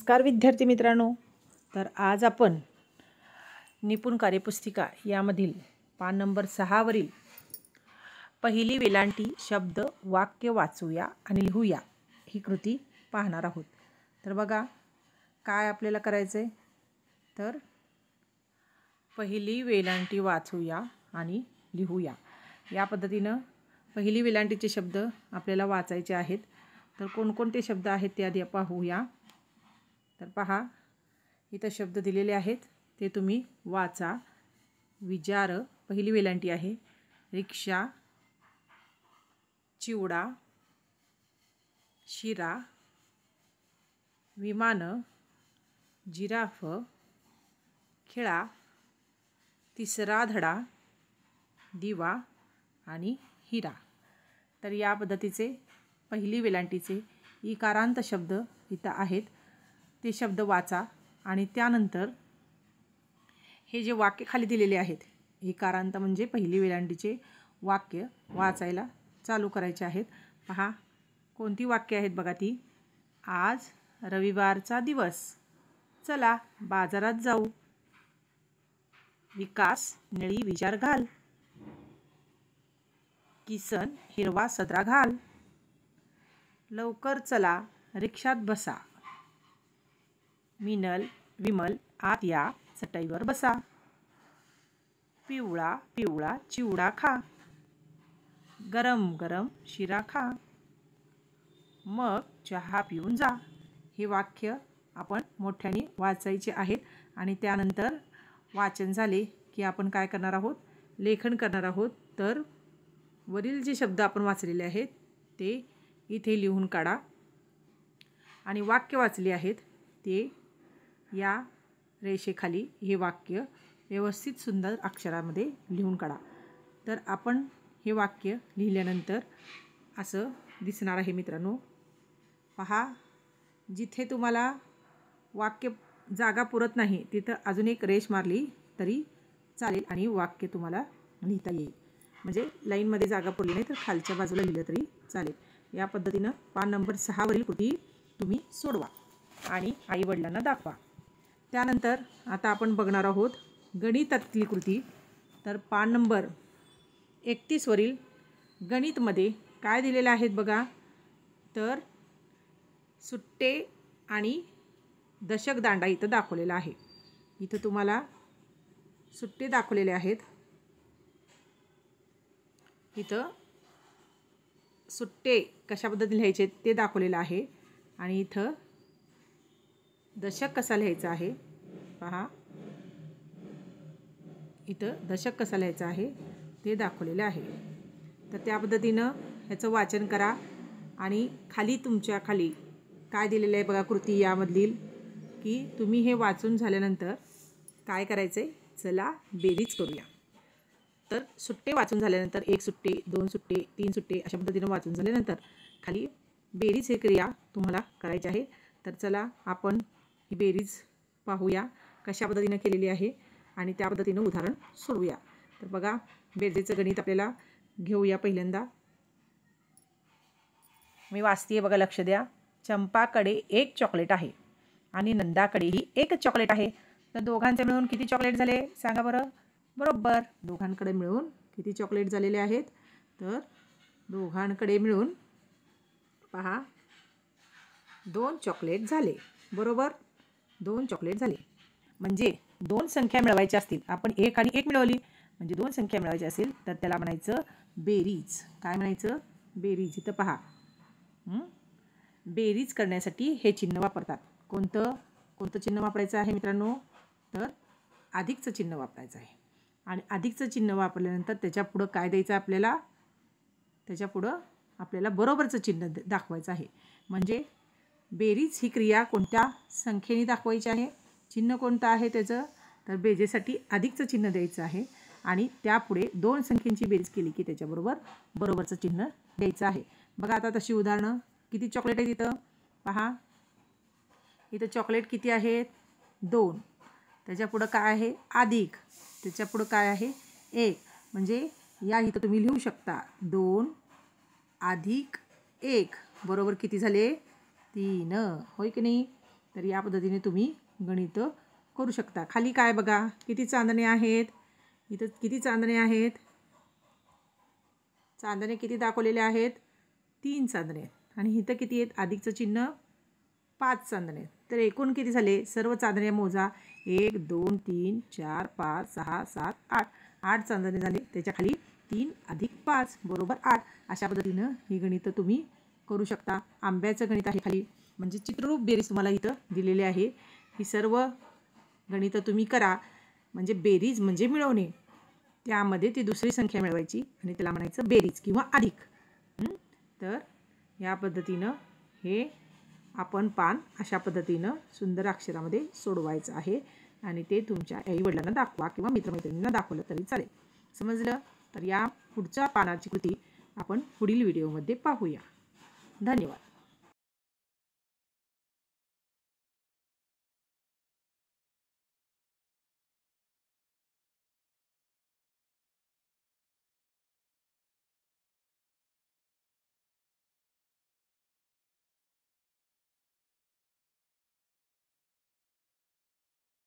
नमस्कार विद्यार्थी मित्रांनो. तर आज आपण निपुण कार्यपुस्तिका यामधील पान नंबर 6 वरील पहिली वेलांटी शब्द वाक्य वाचूया आणि लिहूया ही कृती पाहणार आहोत. तर बघा काय आपल्याला करायचं आहे. तर पहिली वेलांटी वाचूया आणि लिहूया या पद्धतीनं पहिली वेलांटीचे शब्द आपल्याला वाचायचे आहेत. तर कोणकोणते शब्द आहेत ते आधी पाहूया. तर पहा, इथं शब्द दिलेले आहेत ते तुम्ही वाचा. विचार पहिली वेलांटी आहे. रिक्षा, चिवडा, शिरा, विमान, जिराफ, खिळा, तिसरा धडा, दिवा आणि हिरा. तर या पद्धतीचे पहिली वेलांटीचे इकारांत शब्द इथं आहेत. ते शब्द वाचा आणि त्यानंतर हे जे वाक्य खाली दिलेले आहेत, इकारांत म्हणजे पहिली वेलांटीचे वाक्य वाचायला चालू करायचे आहेत. पहा कोणती वाक्य आहेत बघा ती. आज रविवारचा दिवस, चला बाजारात जाऊ. विकास निळी विचार घाल. किसन हिरवा सदरा घाल. लवकर चला रिक्षात बसा. विमल आत या चटईवर बसा. पिवळा पिवळा चिवडा खा. गरम गरम शिरा खा. मग चहा पिऊन जा. हे वाक्य आपण मोठ्याने वाचायचे आहेत आणि त्यानंतर वाचन झाले की आपण काय करणार आहोत, लेखन करणार आहोत. तर वरील जे शब्द आपण वाचलेले आहेत ते इथे लिहून काढा आणि वाक्य वाचले आहेत ते या रेषेखाली हे वाक्य व्यवस्थित सुंदर अक्षरामध्ये लिहून काढा. तर आपण हे वाक्य लिहिल्यानंतर असं दिसणार आहे मित्रांनो. पहा, जिथे तुम्हाला वाक्य जागा पुरत नाही तिथं अजून एक रेष मारली तरी चालेल आणि वाक्य तुम्हाला लिहिता येईल. म्हणजे लाईनमध्ये जागा पुरली नाही तर खालच्या बाजूला लिहिलं तरी चालेल. या पद्धतीनं पान नंबर 6 वरील कृती तुम्ही सोडवा आणि आईवडिलांना दाखवा. त्यानंतर आता आपण बघणार आहोत गणितातली कृती. तर पान नंबर 31 वरील गणितमध्ये काय दिलेलं आहेत बघा. तर सुट्टे आणि दशक दांडा इथं दाखवलेला आहे. इथं तुम्हाला सुट्टे दाखवलेले आहेत. इथं सुट्टे कशा पद्धतीने लिहायचे ते दाखवलेलं आहे आणि इथं दशक कसा लिहायचा आहे. पहा, इथं दशक कसा लिहायचा आहे ते दाखवलेलं आहे. तर त्या पद्धतीनं ह्याचं वाचन करा आणि खाली तुमच्या खाली काय दिलेलं आहे बघा कृती यामधील, की तुम्ही हे वाचून झाल्यानंतर काय करायचं आहे, चला बेरीज करूया. तर सुट्टे वाचून झाल्यानंतर 1 सुट्टे 2 सुट्टे 3 सुट्टे अशा पद्धतीनं वाचून झाल्यानंतर खाली बेरीज ही क्रिया तुम्हाला करायची आहे. तर चला आपण ही बेरीज पाहूया कशा पद्धतीनं केलेली आहे आणि त्या पद्धतीनं उदाहरण सोडवूया. तर बघा बेरजेचं गणित आपल्याला घेऊया. पहिल्यांदा मी वाचते बघा, लक्ष द्या. चंपाकडे 1 चॉकलेट आहे आणि नंदाकडेही 1च चॉकलेट आहे. तर दोघांचे मिळून किती चॉकलेट झाले सांगा बरं. बरोबर, दोघांकडे मिळून किती चॉकलेट झालेले आहेत. तर दोघांकडे मिळून पहा 2 चॉकलेट झाले. बरोबर, 2 चॉकलेट झाले. म्हणजे 2 संख्या मिळवायच्या असतील, आपण 1 आणि 1 मिळवली म्हणजे 2 संख्या मिळवायची असेल तर त्याला म्हणायचं बेरीज. काय म्हणायचं, बेरीज. इथं पहा, बेरीज करण्यासाठी हे चिन्ह वापरतात. कोणतं चिन्ह वापरायचं आहे मित्रांनो. तर अधिकचं चिन्ह वापरायचं आहे आणि अधिकचं चिन्ह वापरल्यानंतर त्याच्या पुढं काय द्यायचं आपल्याला, त्याच्या पुढं आपल्याला बरोबरचं चिन्ह दाखवायचं आहे. म्हणजे बेरीज ही क्रिया कोणत्या संख्येने दाखवायची आहे, चिन्ह कोणतं आहे त्याचं. तर बेरीजसाठी अधिकचं चिन्ह द्यायचं आहे आणि त्यापुढे 2 संख्येची बेरीज केली की त्याच्याबरोबर बरोबरचं चिन्ह द्यायचं आहे. बघा आता तशी उदाहरणं. किती चॉकलेट आहेत इथं पहा. इथं चॉकलेट किती आहेत, 2. त्याच्या पुढं काय आहे, अधिक. त्याच्या पुढं काय आहे, 1. म्हणजे या इथं तुम्ही लिहू शकता 2 अधिक 1 बरोबर किती झाले, 3. होय की नाही. तर या पद्धतीने तुम्ही गणित करू शकता. खाली काय बघा, किती चांदणे आहेत, इथं किती चांदणे आहेत, चांदणे किती दाखवलेले आहेत, 3 चांदणे आहेत आणि इथं किती आहेत, अधिकचं चिन्ह 5 चांदणे आहेत. तर एकूण किती झाले, सर्व चांदणे मोजा, 1 2 3 4 5 6 7 8, 8 चांदणे झाले. त्याच्या खाली 3 अधिक 5 बरोबर 8. अशा पद्धतीनं ही गणितं तुम्ही करू शकता. आंब्याचं गणित आहे खाली, म्हणजे चित्ररूप बेरीज तुम्हाला इथं दिलेली आहे. ही सर्व गणितं तुम्ही करा. म्हणजे बेरीज म्हणजे मिळवणे, त्यामध्ये ती दुसरी संख्या मिळवायची आणि त्याला म्हणायचं बेरीज किंवा अधिक. तर या पद्धतीनं हे आपण पान अशा पद्धतीनं सुंदर अक्षरामध्ये सोडवायचं आहे आणि ते तुमच्या आईवडिलांना दाखवा किंवा मित्रमैत्रिणींना दाखवलं तरी चालेल. समजलं? तर या पुढच्या पानाची कृती आपण पुढील व्हिडिओमध्ये पाहूया. धन्यवाद.